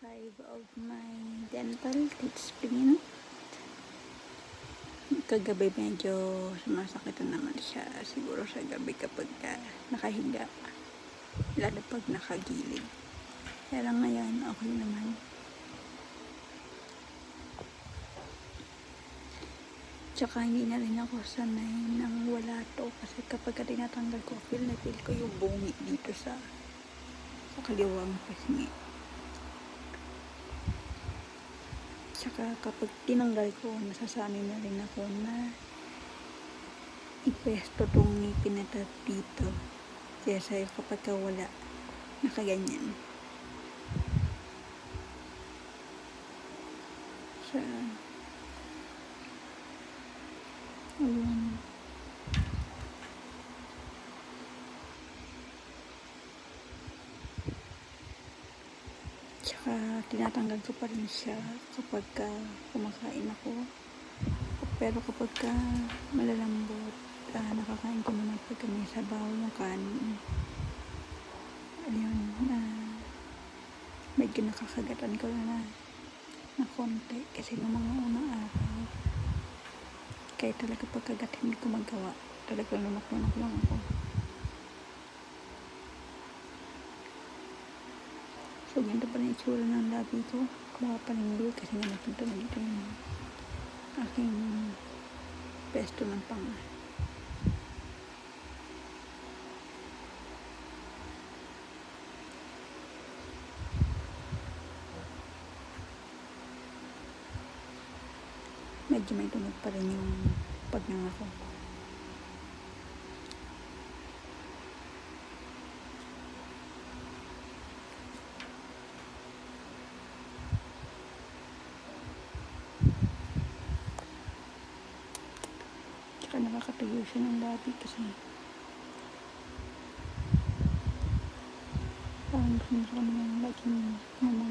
5 of my dental treatment. Kagabi medyo sumasakit na naman siya. Siguro sa gabi kapag nakahiga. Lalo pag nakagilid. Pero ngayon, okay naman. Tsaka hindi na rin ako sanay nang wala to. Kasi kapag tinatanggal ko, feel ko yung bungi dito sa kaliwang pisngi. Tsaka kapag tinanggal ko, nasasanay na rin ako na ipesto tong ngipin na dito. Kaya sa'yo kapag wala, nakaganyan. Sa ayun. Tsaka tinatanggal ko pa rin siya kapag kumakain ako. Pero kapag malalambot, nakakain ko naman pag may sabaw yung kanin. Ayun, medyo nakakagatan ko na konti kasi ng mga unang araw. Kaya talaga pagkagat hindi ko magawa. Talagang lunak-lunak lang ako. So, ganito pa rin itsura ng labi ko. Baka paningil kasi nga napunta na dito yung aking pesto ng panga. Medyo may tunog pa rin yung pagnangako. Tsaka nakakatayo siya ng labi kasi parang gusto ko naman laging mga